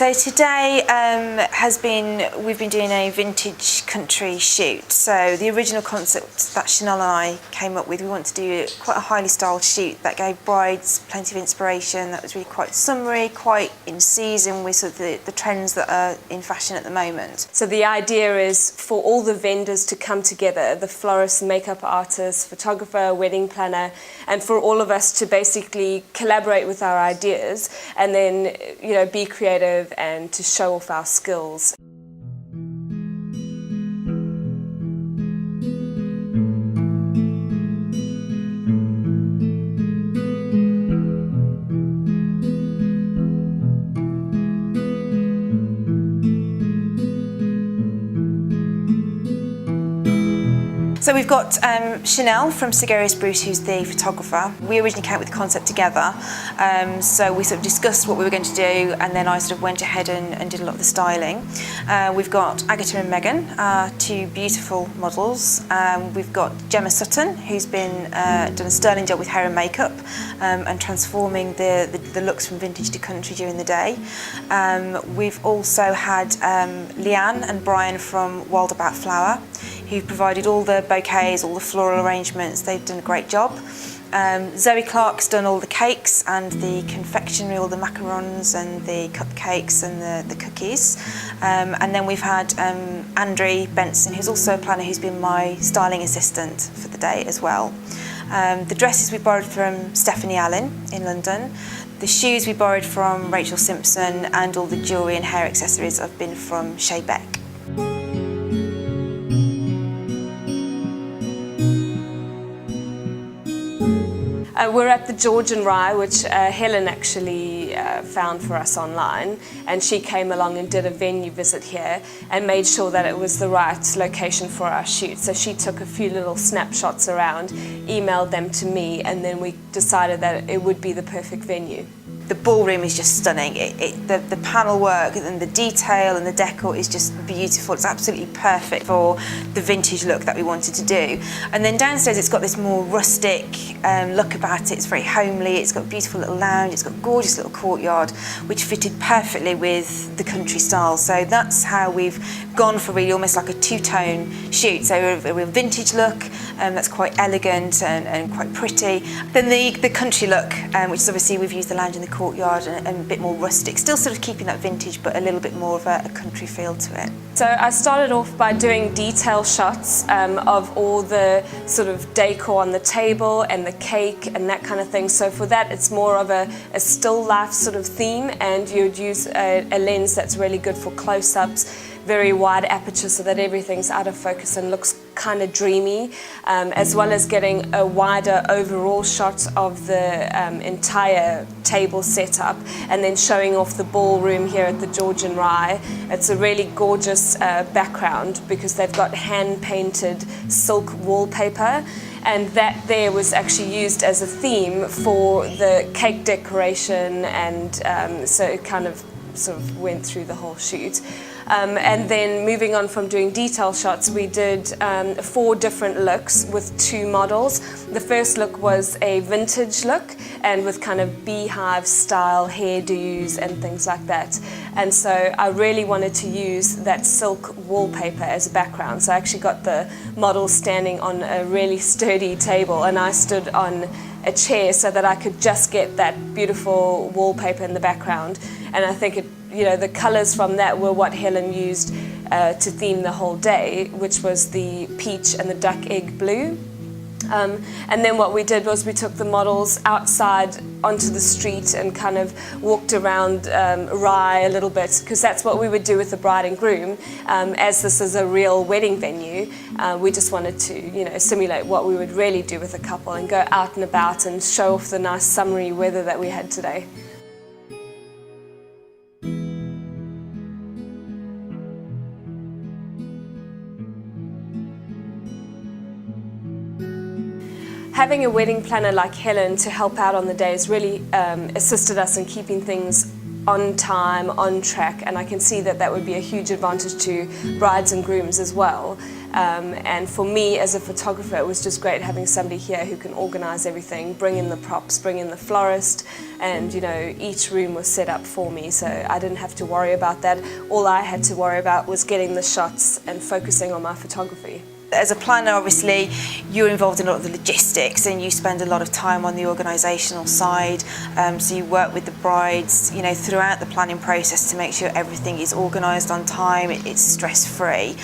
So today we've been doing a vintage country shoot. So the original concept that Chanel and I came up with, we wanted to do quite a highly styled shoot that gave brides plenty of inspiration, that was really quite summery, quite in season with sort of the trends that are in fashion at the moment. So the idea is for all the vendors to come together, the florist, makeup artist, photographer, wedding planner, and for all of us to basically collaborate with our ideas and then, you know, be creative and to show off our skills. So we've got Chanel from Segerius-Bruce, who's the photographer. We originally came up with the concept together, so we sort of discussed what we were going to do, and then I sort of went ahead and did a lot of the styling. We've got Agatha and Megan, two beautiful models. We've got Gemma Sutton, who's done a sterling job with hair and makeup and transforming the looks from vintage to country during the day. We've also had Leanne and Brian from Wild About Flower, who provided all the bouquets, all the floral arrangements. They've done a great job. Zoe Clark's done all the cakes and the confectionery, all the macarons and the cupcakes and the cookies. And then we've had Andre Benson, who's also a planner, who's been my styling assistant for the day as well. The dresses we borrowed from Stephanie Allen in London. The shoes we borrowed from Rachel Simpson, and all the jewellery and hair accessories have been from Shay Beck. We're at the Georgian Rye, which Helen actually found for us online, and she came along and did a venue visit here and made sure that it was the right location for our shoot. So she took a few little snapshots around, emailed them to me, and then we decided that it would be the perfect venue. The ballroom is just stunning. The panel work and the detail and the decor is just beautiful. It's absolutely perfect for the vintage look that we wanted to do. And then downstairs it's got this more rustic look about it. It's very homely. It's got a beautiful little lounge. It's got a gorgeous little courtyard, which fitted perfectly with the country style. So that's how we've gone for really almost like a two-tone shoot. So a real vintage look that's quite elegant and quite pretty. Then the country look, which is obviously we've used the lounge and the courtyard and a bit more rustic, still sort of keeping that vintage but a little bit more of a country feel to it. So I started off by doing detail shots of all the sort of decor on the table and the cake and that kind of thing. So for that it's more of a still life sort of theme, and you'd use a lens that's really good for close-ups, very wide aperture so that everything's out of focus and looks kind of dreamy, as well as getting a wider overall shot of the entire table setup and then showing off the ballroom here at the Georgian Rye. It's a really gorgeous background because they've got hand-painted silk wallpaper, and that there was actually used as a theme for the cake decoration, and so it kind of sort of went through the whole shoot. And then moving on from doing detail shots, we did 4 different looks with 2 models. The first look was a vintage look and with kind of beehive style hairdos and things like that. And so I really wanted to use that silk wallpaper as a background. So I actually got the model standing on a really sturdy table, and I stood on a chair so that I could just get that beautiful wallpaper in the background. And I think the colours from that were what Helen used to theme the whole day, which was the peach and the duck egg blue. And then what we did was we took the models outside onto the street and kind of walked around Rye a little bit, because that's what we would do with the bride and groom. As this is a real wedding venue, we just wanted to simulate what we would really do with a couple and go out and about and show off the nice summery weather that we had today. Having a wedding planner like Helen to help out on the day has really assisted us in keeping things on time, on track, and I can see that that would be a huge advantage to brides and grooms as well. And for me as a photographer, it was just great having somebody here who can organize everything, bring in the props, bring in the florist, and you know, each room was set up for me, so I didn't have to worry about that. All I had to worry about was getting the shots and focusing on my photography. As a planner, obviously, you're involved in a lot of the logistics and you spend a lot of time on the organisational side. So you work with the brides, you know, throughout the planning process to make sure everything is organised on time, it's stress-free.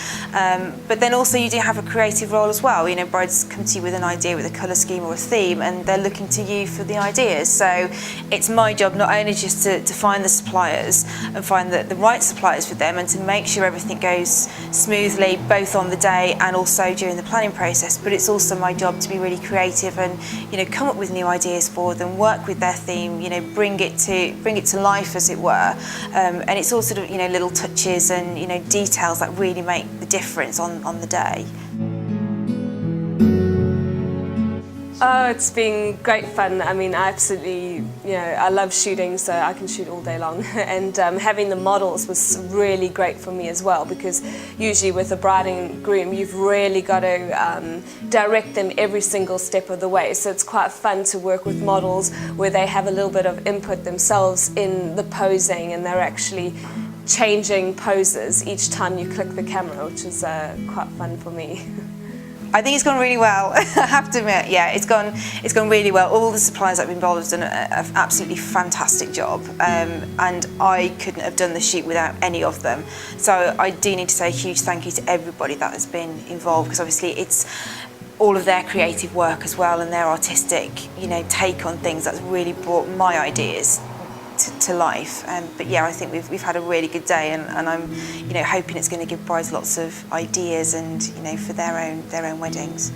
But then also you do have a creative role as well. You know, brides come to you with an idea, with a colour scheme or a theme, and they're looking to you for the ideas. So it's my job not only just to find the suppliers and find the right suppliers for them, and to make sure everything goes smoothly, both on the day and also during the planning process, but it's also my job to be really creative and, you know, come up with new ideas for them, work with their theme, you know, bring it to life, as it were. And it's all sort of, you know, little touches and, you know, details that really make the difference on the day. Oh, it's been great fun. I mean, I absolutely, you know, I love shooting, so I can shoot all day long. And having the models was really great for me as well, because usually with a bride and groom, you've really got to direct them every single step of the way. So it's quite fun to work with models where they have a little bit of input themselves in the posing, and they're actually changing poses each time you click the camera, which is quite fun for me. I think it's gone really well. I have to admit, yeah, it's gone really well. All the suppliers that have been involved have done an absolutely fantastic job, and I couldn't have done the shoot without any of them. So I do need to say a huge thank you to everybody that has been involved, because obviously it's all of their creative work as well, and their artistic, you know, take on things that's really brought my ideas to life. But yeah, I think we've had a really good day, and I'm, you know, hoping it's going to give brides lots of ideas and, you know, for their own weddings.